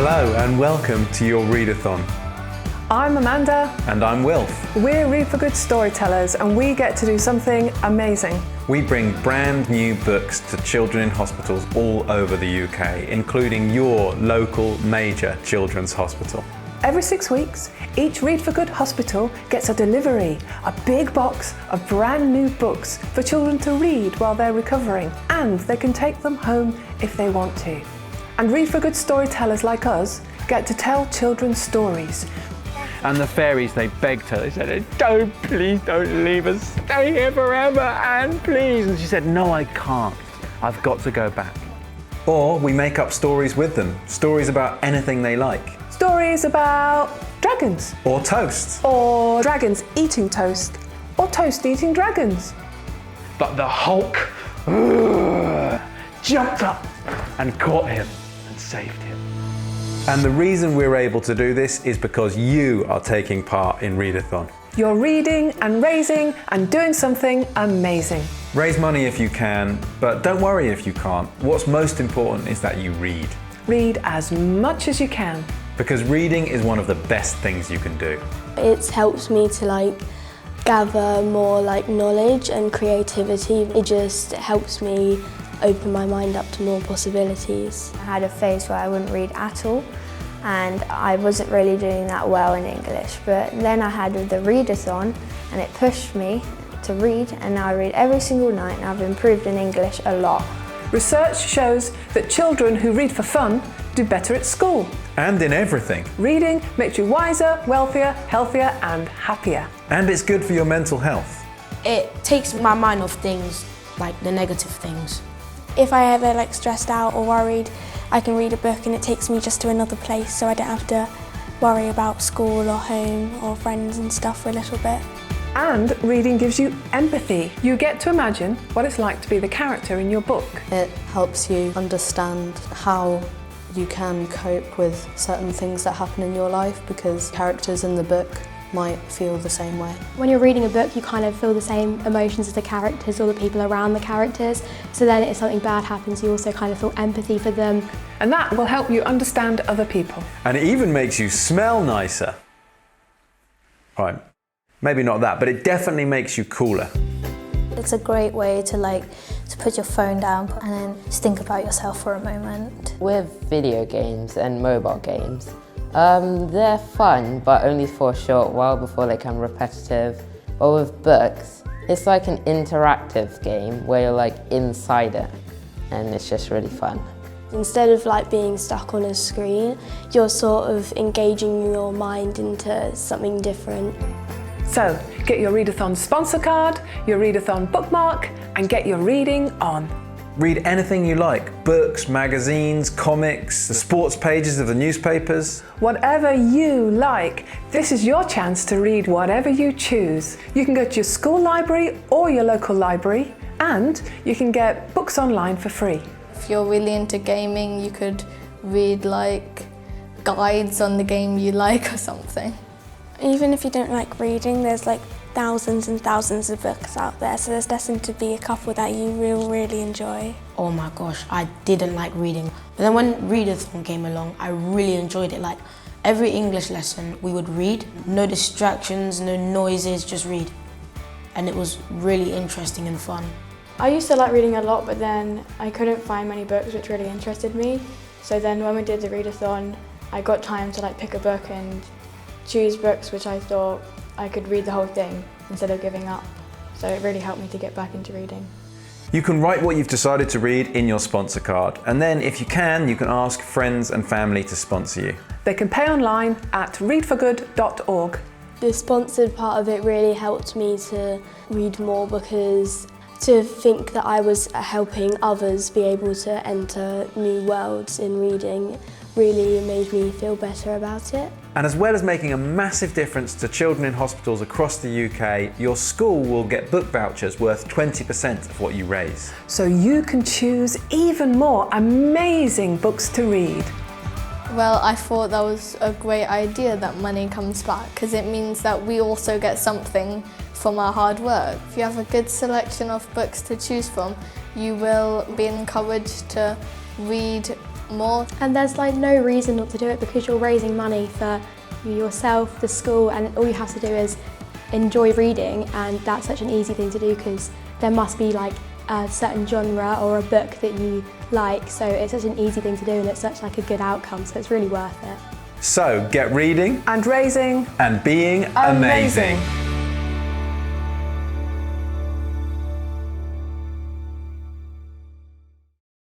Hello and welcome to your Readathon. I'm Amanda. And I'm Wilf. We're Read for Good storytellers and we get to do something amazing. We bring brand new books to children in hospitals all over the UK, including your local major children's hospital. Every 6 weeks, each Read for Good hospital gets a delivery, a big box of brand new books for children to read while they're recovering, and they can take them home if they want to. And Read for Good storytellers like us get to tell children's stories. And the fairies, they begged her, they said, please don't leave us, stay here forever, Anne, please. And she said, no, I can't, I've got to go back. Or we make up stories with them, stories about anything they like. Stories about dragons. Or toast. Or dragons eating toast. Or toast eating dragons. But the Hulk jumped up and caught him and saved him. And the reason we're able to do this is because you are taking part in Readathon. You're reading and raising and doing something amazing. Raise money if you can, but don't worry if you can't. What's most important is that you read. Read as much as you can. Because reading is one of the best things you can do. It's helped me to gather more knowledge and creativity. It just helps me open my mind up to more possibilities. I had a phase where I wouldn't read at all and I wasn't really doing that well in English, but then I had the Readathon and it pushed me to read, and now I read every single night and I've improved in English a lot. Research shows that children who read for fun do better at school. And in everything. Reading makes you wiser, wealthier, healthier and happier. And it's good for your mental health. It takes my mind off things, like the negative things. If I ever stressed out or worried, I can read a book and it takes me just to another place, so I don't have to worry about school or home or friends and stuff for a little bit. And reading gives you empathy. You get to imagine what it's like to be the character in your book. It helps you understand how you can cope with certain things that happen in your life, because characters in the book might feel the same way. When you're reading a book, you kind of feel the same emotions as the characters or the people around the characters. So then if something bad happens, you also kind of feel empathy for them. And that will help you understand other people. And it even makes you smell nicer. Right, maybe not that, but it definitely makes you cooler. It's a great way to put your phone down and then just think about yourself for a moment. With video games and mobile games, they're fun, but only for a short while before they become repetitive. But with books, it's like an interactive game where you're inside it, and it's just really fun. Instead of being stuck on a screen, you're sort of engaging your mind into something different. So, get your Readathon sponsor card, your Readathon bookmark, and get your reading on. Read anything you like, books, magazines, comics, the sports pages of the newspapers. Whatever you like, this is your chance to read whatever you choose. You can go to your school library or your local library, and you can get books online for free. If you're really into gaming, you could read guides on the game you like or something. Even if you don't like reading, there's thousands and thousands of books out there, so there's destined to be a couple that you will really enjoy. Oh my gosh, I didn't like reading. But then when Readathon came along, I really enjoyed it. Every English lesson we would read, no distractions, no noises, just read. And it was really interesting and fun. I used to like reading a lot, but then I couldn't find many books which really interested me. So then when we did the Readathon, I got time to pick a book and choose books which I thought I could read the whole thing instead of giving up. So it really helped me to get back into reading. You can write what you've decided to read in your sponsor card, and then if you can ask friends and family to sponsor you. They can pay online at readforgood.org. The sponsored part of it really helped me to read more, because to think that I was helping others be able to enter new worlds in reading really made me feel better about it. And as well as making a massive difference to children in hospitals across the UK, your school will get book vouchers worth 20% of what you raise. So you can choose even more amazing books to read. Well, I thought that was a great idea that money comes back, because it means that we also get something from our hard work. If you have a good selection of books to choose from, you will be encouraged to read more. And there's like no reason not to do it because you're raising money for yourself, the school, and all you have to do is enjoy reading, and that's such an easy thing to do because there must be like a certain genre or a book that you like, so it's such an easy thing to do and it's such like a good outcome, so it's really worth it. So get reading And raising and being amazing.